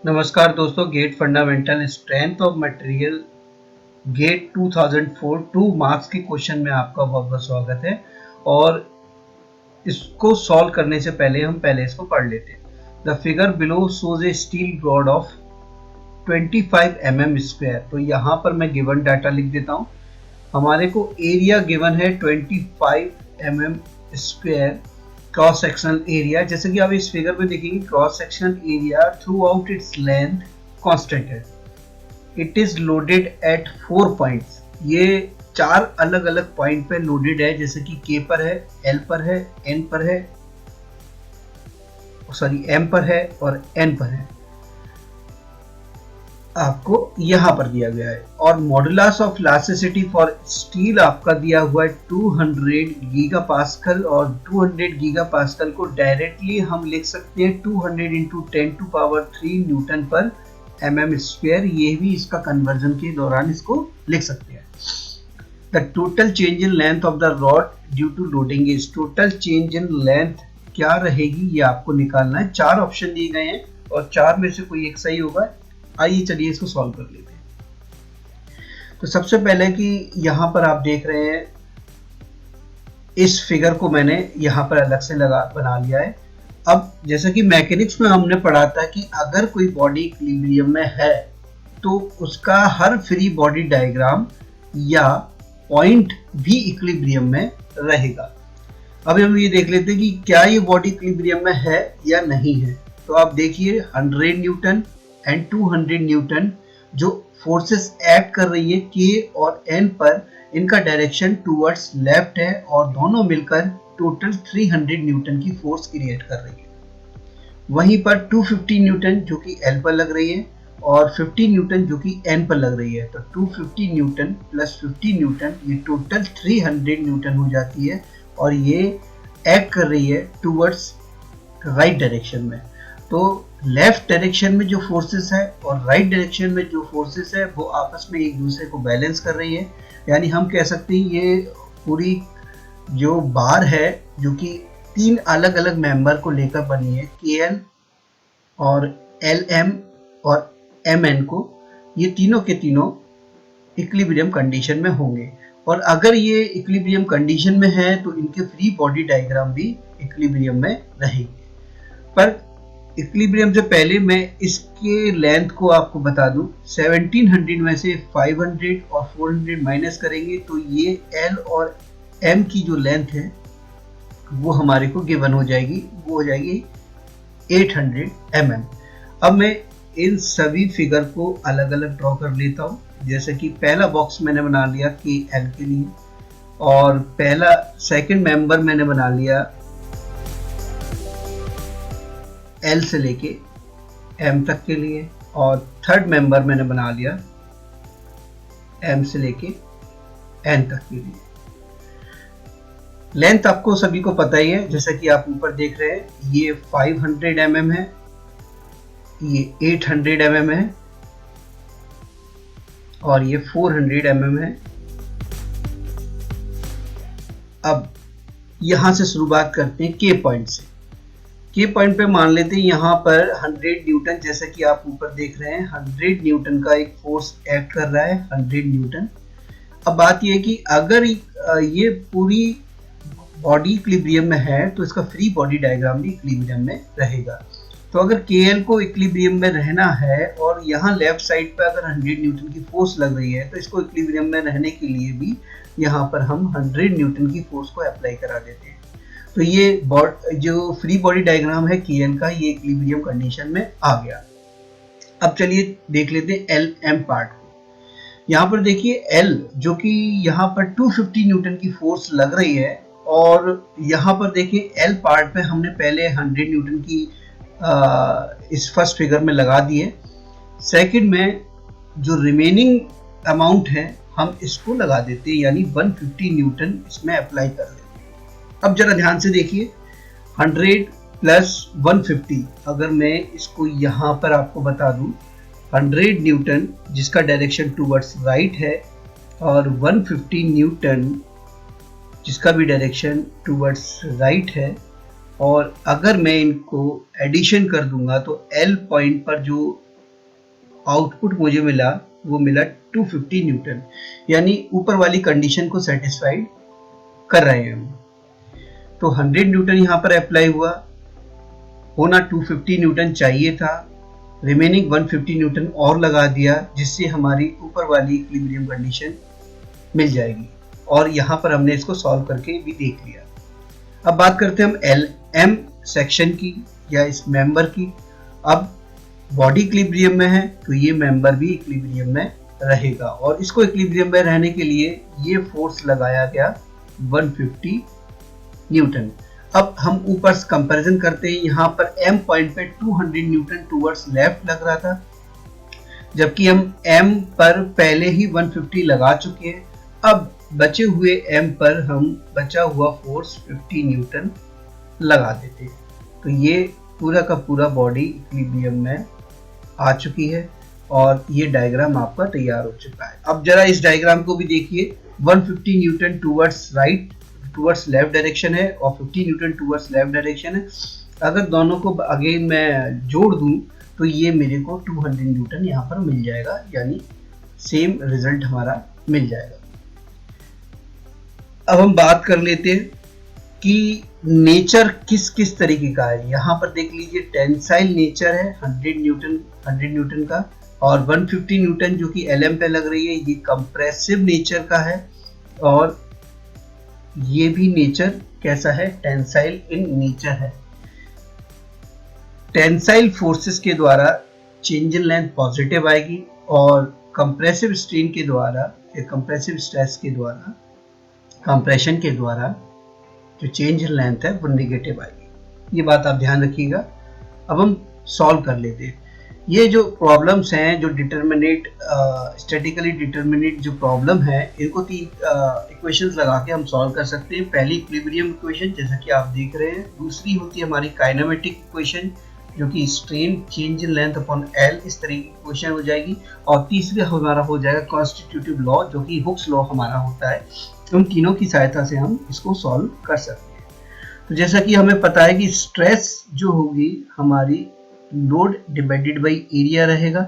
नमस्कार दोस्तों, GATE fundamental strength of material GATE 2004 2 marks के क्वेश्चन में आपका बहुत बहुत स्वागत है। और इसको सॉल्व करने से पहले हम इसको पढ़ लेते हैं। The figure below shows A steel rod of 25 mm square. तो यहाँ पर मैं गिवन डाटा लिख देता हूँ। हमारे को एरिया गिवन है 25 mm square cross sectional area. जैसे कि आप इस फिगर में देखेंगे, cross sectional area throughout its length constant है। It is loaded at 4 points. ये 4 अलग अलग पॉइंट पे लोडेड है, जैसे कि के पर है, एल पर है, एन पर है, सॉरी एम पर है और एन पर है। आपको यहां पर दिया गया है। और modulus of elasticity for steel आपका दिया हुआ है 200 गीगा पास्कल। और 200 गीगा पास्कल को डायरेक्टली हम लिख सकते हैं 200 इंटू 10⁻³ न्यूटन पर mm स्क्वायर। ये भी इसका कन्वर्जन के दौरान इसको लिख सकते हैं। The total change in length of the rod due to loading is. Total change in length क्या रहेगी ये आपको निकालना है। 4 ऑप्शन दिए गए हैं और 4 में से कोई एक सही होगा। आइए चलिए इसको सॉल्व कर लेते हैं। तो सबसे पहले कि यहाँ पर आप देख रहे हैं, इस फिगर को मैंने यहाँ पर अलग से बना लिया है। अब जैसा कि मैकेनिक्स में हमने पढ़ा था कि अगर कोई बॉडी इक्विलिब्रियम में है तो उसका हर फ्री बॉडी डायग्राम या पॉइंट भी इक्विलिब्रियम में रहेगा। अब हम ये देख लेते हैं कि क्या ये बॉडी इक्विलिब्रियम में है या नहीं है। तो आप देखिए 100 न्यूटन एंड 200 न्यूटन जो फोर्सेस एक्ट कर रही है के और एन पर, इनका डायरेक्शन टुवर्ड्स लेफ्ट है और दोनों मिलकर टोटल 300 न्यूटन की फोर्स क्रिएट कर रही है। वहीं पर 250 न्यूटन जो कि एल पर लग रही है और 50 न्यूटन जो कि एन पर लग रही है। तो 250 न्यूटन प्लस 50 न्यूटन ये टोटल 300 न्यूटन हो जाती है और ये एक्ट कर रही है टुवर्ड्स राइट डायरेक्शन में। तो लेफ्ट डायरेक्शन में जो फोर्सेस है और राइट डायरेक्शन में जो फोर्सेस है वो आपस में एक दूसरे को बैलेंस कर रही है। यानी हम कह सकते हैं ये पूरी जो बार है जो कि 3 अलग अलग मेंबर को लेकर बनी है, KL और LM और MN को, ये तीनों के तीनों इक्विलिब्रियम कंडीशन में होंगे। और अगर ये इक्विलिब्रियम कंडीशन में है तो इनके फ्री बॉडी डायग्राम भी इक्विलिब्रियम में रहेंगे। पर इक्विलिब्रियम से पहले मैं इसके लेंथ को आपको बता दूं। 1700 में से 500 और 400 माइनस करेंगे तो ये L और M की जो लेंथ है वो हमारे को गिवन हो जाएगी, वो हो जाएगी 800 mm। अब मैं इन सभी फिगर को अलग अलग ड्रॉ कर लेता हूँ। जैसे कि पहला बॉक्स मैंने बना लिया KL के लिए, और पहला सेकंड मेंबर मैंने बना लिया L से लेके M तक के लिए, और थर्ड मेंबर मैंने बना लिया M से लेके N तक के लिए। लेंथ आपको सभी को पता ही है, जैसा कि आप ऊपर देख रहे हैं, ये 500 mm है, ये 800 mm है और ये 400 mm है। अब यहां से शुरुआत करते हैं के पॉइंट से। के पॉइंट पे मान लेते हैं यहाँ पर 100 न्यूटन, जैसा कि आप ऊपर देख रहे हैं 100 न्यूटन का एक फोर्स एक्ट कर रहा है, 100 न्यूटन। अब बात ये है कि अगर ये पूरी बॉडी इक्विलिब्रियम में है तो इसका फ्री बॉडी डायग्राम भी इक्विलिब्रियम में रहेगा। तो अगर KL को इक्विलिब्रियम में रहना है और यहाँ लेफ्ट साइड पे अगर 100 न्यूटन की फोर्स लग रही है तो इसको इक्विलिब्रियम में रहने के लिए भी यहाँ पर हम 100 न्यूटन की फोर्स को अप्लाई करा देते हैं। तो ये जो फ्री बॉडी डायग्राम है KL का, ये इक्विलिब्रियम कंडीशन में आ गया। अब चलिए देख लेते हैं LM पार्ट को। यहाँ पर देखिए L जो कि यहाँ पर 250 न्यूटन की फोर्स लग रही है, और यहाँ पर देखिए L पार्ट पे हमने पहले 100 न्यूटन की इस फर्स्ट फिगर में लगा दी है। सेकंड में जो रिमेनिंग अमाउंट है हम इसको लगा देते हैं, यानी 150 न्यूटन इसमें अप्लाई कर देते हैं। अब जरा ध्यान से देखिए, 100 प्लस 150, अगर मैं इसको यहाँ पर आपको बता दूं, 100 न्यूटन जिसका डायरेक्शन टुवर्ड्स राइट है और 150 न्यूटन जिसका भी डायरेक्शन टुवर्ड्स राइट है, और अगर मैं इनको एडिशन कर दूंगा तो L पॉइंट पर जो आउटपुट मुझे मिला वो मिला 250 न्यूटन, यानी ऊपर वाली कंडीशन को सेटिस्फाइड कर रहे हैं हम। तो 100 न्यूटन यहाँ पर अप्लाई हुआ, होना 250 न्यूटन चाहिए था, रिमेनिंग 150 न्यूटन और लगा दिया, जिससे हमारी ऊपर वाली इक्विलिब्रियम कंडीशन मिल जाएगी। और यहाँ पर हमने इसको सॉल्व करके भी देख लिया। अब बात करते हैं हम LM सेक्शन की या इस मेंबर की। अब बॉडी इक्विलिब्रियम में है तो ये मेंबर भी इक्विलिब्रियम में रहेगा, और इसको इक्विलिब्रियम में रहने के लिए ये फोर्स लगाया गया 150 न्यूटन। अब हम ऊपर कंपैरिजन करते हैं, यहाँ पर M पॉइंट पे 200 न्यूटन टूवर्ड्स लेफ्ट लग रहा था, जबकि हम M पर पहले ही 150 लगा चुके हैं। अब बचे हुए M पर हम बचा हुआ फोर्स 50 न्यूटन लगा देते हैं। तो ये पूरा का पूरा बॉडी इक्विलिब्रियम में आ चुकी है और ये डायग्राम आपका तैयार हो चुका है। अब जरा इस डायग्राम को भी देखिए, 150 Newton towards right towards left direction है और 50 न्यूटन टूवर्ड्स लेफ्ट डायरेक्शन है। अगर दोनों को अगेन मैं जोड़ दूं तो ये मेरे को 200 न्यूटन यहाँ पर मिल जाएगा, यानी सेम रिजल्ट हमारा मिल जाएगा। अब हम बात कर लेते हैं कि नेचर किस किस तरीके का है। यहाँ पर देख लीजिए, टेंसाइल नेचर है 100 न्यूटन का, और 150 न्यूटन जो कि LM पे लग रही है ये कंप्रेसिव नेचर का है, और ये भी नेचर कैसा है, टेंसाइल इन नेचर है। टेंसाइल फोर्सेस के द्वारा चेंज इन लेंथ पॉजिटिव आएगी, और कंप्रेसिव स्ट्रेन के द्वारा या कंप्रेसिव स्ट्रेस के द्वारा, कंप्रेशन के द्वारा जो चेंज इन लेंथ है वो नेगेटिव आएगी। ये बात आप ध्यान रखिएगा। अब हम सॉल्व कर लेते हैं। ये जो प्रॉब्लम्स हैं, जो डिटर्मिनेट स्टैटिकली डिटर्मिनेट जो प्रॉब्लम है, इनको 3 इक्वेशंस लगा के हम सॉल्व कर सकते हैं। पहली इक्विलिब्रियम इक्वेशन जैसा कि आप देख रहे हैं, दूसरी होती है हमारी काइनेमेटिक इक्वेशन जो कि strain change in length upon L, इस तरह की इक्वेशन हो जाएगी, और तीसरा हमारा हो जाएगा कॉन्स्टिट्यूटिव लॉ जो कि हुक्स लॉ हमारा होता है। उन तीनों की सहायता से हम इसको सॉल्व कर सकते हैं। तो जैसा कि हमें पता है कि स्ट्रेस जो होगी हमारी लोड डिवाइडेड बाई एरिया रहेगा,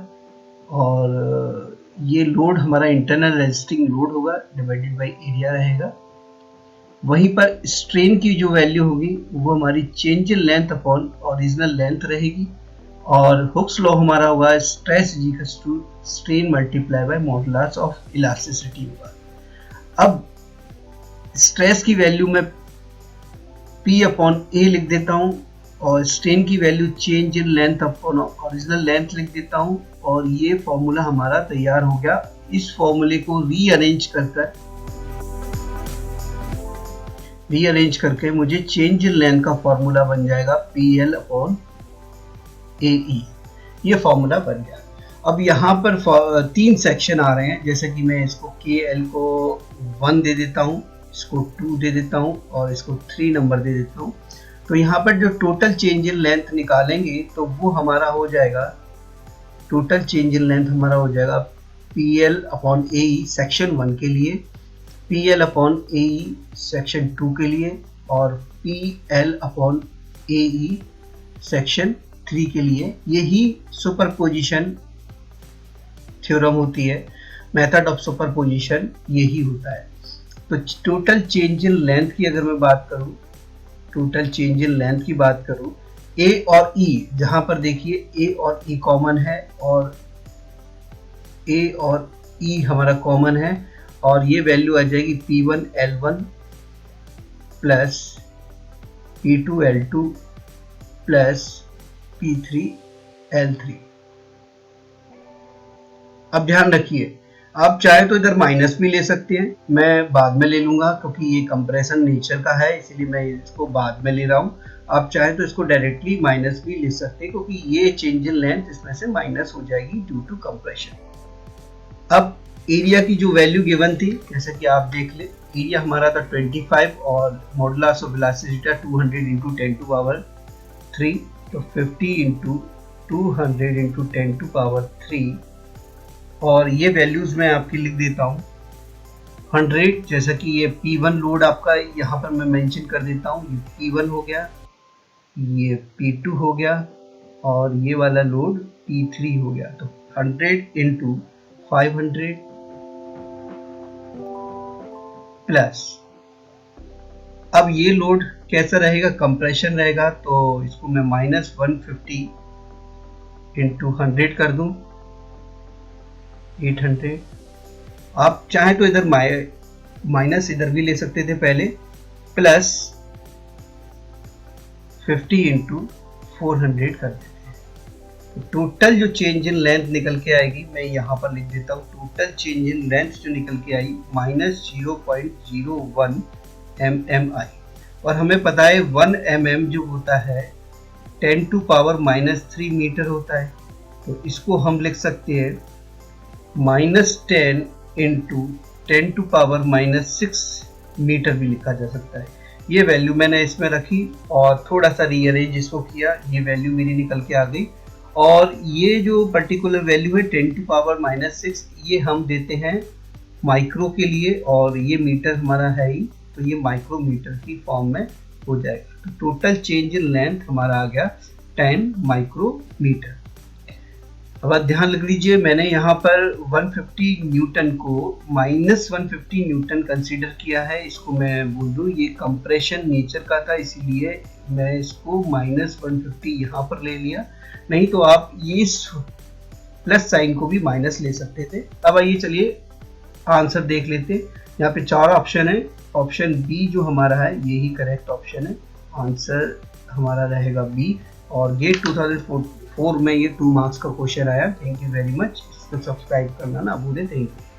और ये लोड हमारा इंटरनल रेजिस्टिंग लोड होगा डिवाइडेड बाई एरिया रहेगा। वहीं पर स्ट्रेन की जो वैल्यू होगी वो हमारी change in length upon original length रहेगी, और हुक्स लॉ हमारा होगा stress is equal to strain multiply by modulus of elasticity होगा। अब स्ट्रेस की वैल्यू मैं P अपॉन A लिख देता हूँ, और स्ट्रेन की value change in length upon original length लिख देता हूँ, और ये फॉर्मूला हमारा तैयार हो गया। इस फॉर्मूले को रीअरेंज करके मुझे चेंज इन लेंथ का फॉर्मूला बन जाएगा PL अपॉन AE। ये फॉर्मूला बन गया। अब यहाँ पर 3 सेक्शन आ रहे हैं, जैसे कि मैं इसको KL को 1 दे देता हूँ, इसको 2 दे देता हूँ, और इसको 3 नंबर दे देता हूँ। तो यहाँ पर जो टोटल चेंज इन लेंथ निकालेंगे तो वो हमारा हो जाएगा, टोटल चेंज इन लेंथ हमारा हो जाएगा PL अपॉन AE सेक्शन 1 के लिए, PL अपॉन AE सेक्शन 2 के लिए, और PL अपॉन AE सेक्शन 3 के लिए। यही सुपरपोजिशन थ्योरम होती है, मेथड ऑफ सुपरपोजिशन यही होता है। तो टोटल चेंज इन लेंथ की अगर मैं बात करूं, टोटल चेंज इन लेंथ की बात करूं, A और E, जहां पर देखिए A और E कॉमन है, और A और E हमारा कॉमन है, और ये वैल्यू आ जाएगी P1 L1 plus P2 L2 plus P3 L3। अब ध्यान रखिए, आप चाहे तो इधर माइनस भी ले सकते हैं, मैं बाद में ले लूंगा क्योंकि ये कंप्रेशन नेचर का है, इसलिए मैं इसको बाद में ले रहा हूँ। आप चाहे तो इसको डायरेक्टली माइनस भी ले सकते हैं, क्योंकि ये चेंज इन लेंथ इसमें से माइनस हो जाएगी ड्यू टू कंप्रेशन। अब एरिया की जो वैल्यू गिवन थी, जैसे कि आप देख ले, एरिया हमारा था 25 और modulus of elasticity 200 into 10 to power 3, तो 50 इंटू 200 इंटू 10 टू पावर 3, और ये वैल्यूज मैं आपकी लिख देता हूँ 100, जैसा कि ये P1 लोड आपका यहाँ पर मैं मेंशन कर देता हूँ, ये P1 हो गया, ये P2 हो गया, और ये वाला लोड P3 हो गया। तो 100 इंटू 500 प्लस, अब ये लोड कैसा रहेगा, कंप्रेशन रहेगा, तो इसको मैं -150 इंटू 100 कर दूं, 800। आप चाहे तो इधर माइनस इधर भी ले सकते थे पहले, प्लस 50 इंटू 400 कर देते हैं। तो टोटल जो चेंज इन लेंथ निकल के आएगी, मैं यहाँ पर लिख देता हूँ, टोटल चेंज इन लेंथ जो निकल के आई -0.01 mmI, और हमें पता है 1 mm जो होता है 10 टू पावर -3 मीटर होता है, तो इसको हम लिख सकते हैं -10 इंटू 10 टू पावर -6 मीटर भी लिखा जा सकता है। ये वैल्यू मैंने इसमें रखी और थोड़ा सा रीअरेंज इसको किया, ये वैल्यू मेरी निकल के आ गई। और ये जो पर्टिकुलर वैल्यू है 10 टू पावर -6, ये हम देते हैं माइक्रो के लिए, और ये मीटर हमारा है ही, तो ये माइक्रोमीटर की फॉर्म में हो जाएगा। तो टोटल चेंज इन लेंथ हमारा आ गया 10 माइक्रोमीटर। अब आप ध्यान रख लीजिए, मैंने यहाँ पर 150 न्यूटन को -150 न्यूटन कंसीडर किया है। इसको मैं बोल दूँ ये कंप्रेशन नेचर का था, इसीलिए मैं इसको -150 यहाँ पर ले लिया, नहीं तो आप ये प्लस साइन को भी माइनस ले सकते थे। अब आइए चलिए आंसर देख लेते। यहाँ पे 4 ऑप्शन है, ऑप्शन बी जो हमारा है यही करेक्ट ऑप्शन है, आंसर हमारा रहेगा बी। और गेट 2004 में ये 2 मार्क्स का क्वेश्चन आया। थैंक यू वेरी मच, इसको सब्सक्राइब करना ना भूलें। Thank you.